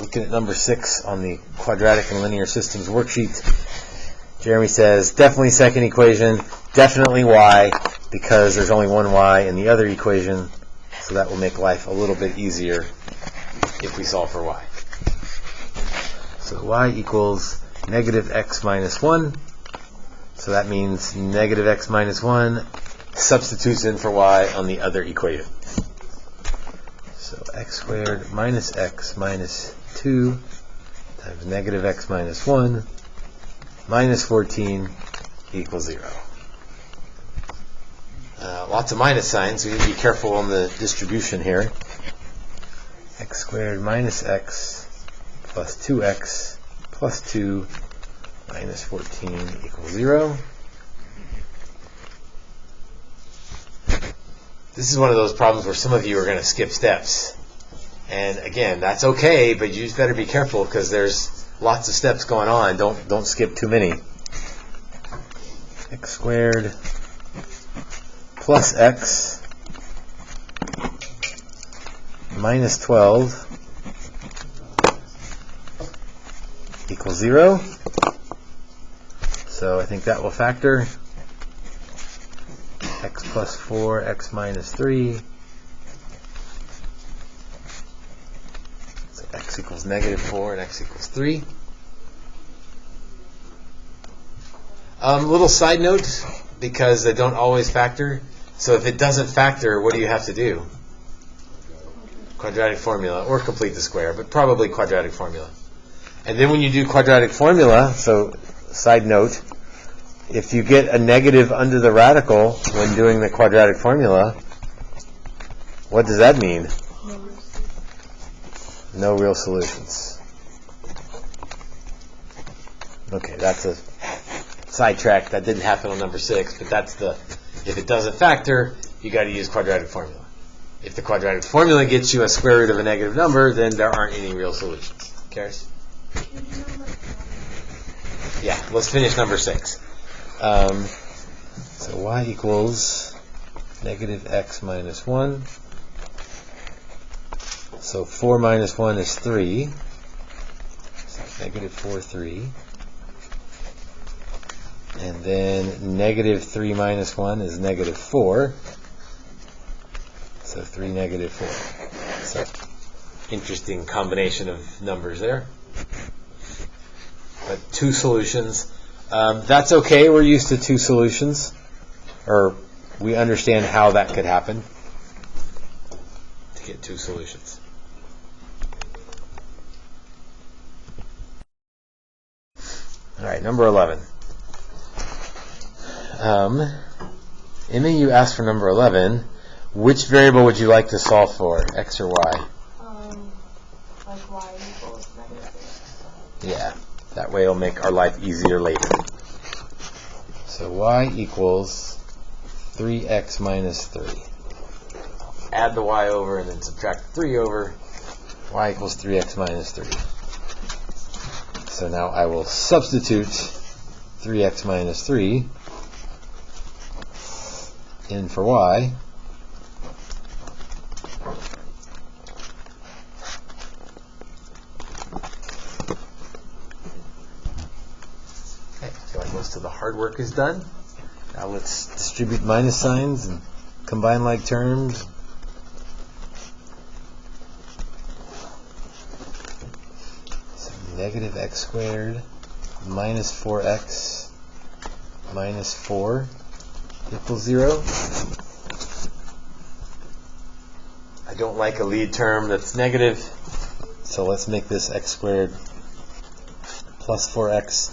looking at number 6 on the quadratic and linear systems worksheet. Jeremy says, definitely second equation, definitely y, because there's only one y in the other equation, so that will make life a little bit easier if we solve for y. So y equals negative x minus 1, so that means negative x minus 1 substitutes in for y on the other equation. So x squared minus x minus 2 times negative x minus 1 minus 14 equals 0. Lots of minus signs, so you need to be careful on the distribution here. X squared minus x plus 2x plus 2 minus 14 equals 0. This is one of those problems where some of you are going to skip steps. And again, that's okay, but you just better be careful because there's lots of steps going on. Don't skip too many. X squared plus x minus 12 equals 0. So I think that will factor. X plus 4, x minus 3. So x equals negative 4 and x equals 3. Little side note, because they don't always factor. So if it doesn't factor, what do you have to do? Quadratic formula, or complete the square, but probably quadratic formula. And then when you do quadratic formula, so side note, if you get a negative under the radical when doing the quadratic formula, what does that mean? No real solutions. Okay, that's a sidetrack. That didn't happen on number 6, but that's the, if it doesn't factor, you got to use quadratic formula. If the quadratic formula gets you a square root of a negative number, then there aren't any real solutions. Karis? Yeah, let's finish number 6. So y equals negative x minus 1. So 4 minus 1 is 3. So negative 4, 3. And then negative 3 minus 1 is negative 4. So 3, negative 4. So interesting combination of numbers there. But 2 solutions. That's okay. We're used to 2 solutions. Or we understand how that could happen to get 2 solutions. All right, number 11. Emma, you asked for number 11. Which variable would you like to solve for, x or y? Like y equals negative 3. Yeah, that way it'll make our life easier later. So y equals 3x minus 3. Add the y over and then subtract 3 over. Y equals 3x minus 3. So now I will substitute 3x minus 3 in for y. Okay, I feel like most of the hard work is done. Now let's distribute minus signs and combine like terms. So negative x squared minus 4x minus 4 equals 0. I don't like a lead term that's negative, so let's make this x squared plus 4x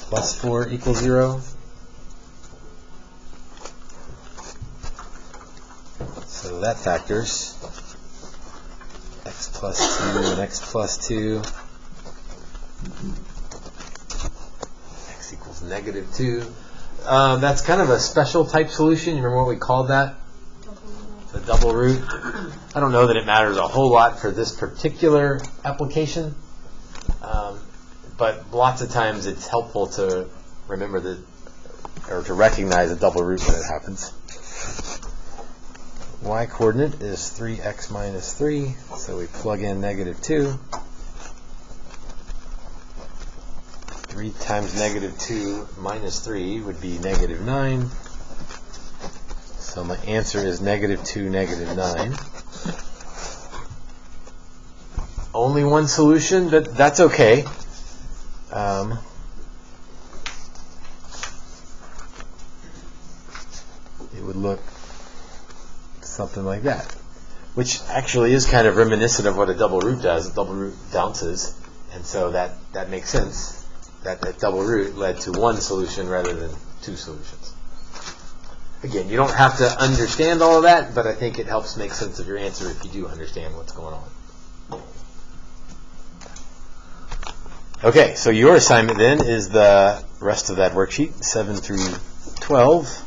plus 4 equals 0. So that factors x plus 2 and x plus 2. X equals negative 2. That's kind of a special type solution. You remember what we called that? The double root. I don't know that it matters a whole lot for this particular application, but lots of times it's helpful to remember that, or to recognize a double root when it happens. Y coordinate is 3x minus 3, so we plug in negative 2. 3 times negative 2 minus 3 would be negative 9. So my answer is negative 2, negative 9. Only one solution, but that's okay. It would look something like that, which actually is kind of reminiscent of what a double root does. A double root bounces, and so that makes sense. That double root led to one solution rather than two solutions. Again, you don't have to understand all of that, but I think it helps make sense of your answer if you do understand what's going on. Okay, so your assignment then is the rest of that worksheet, 7 through 12.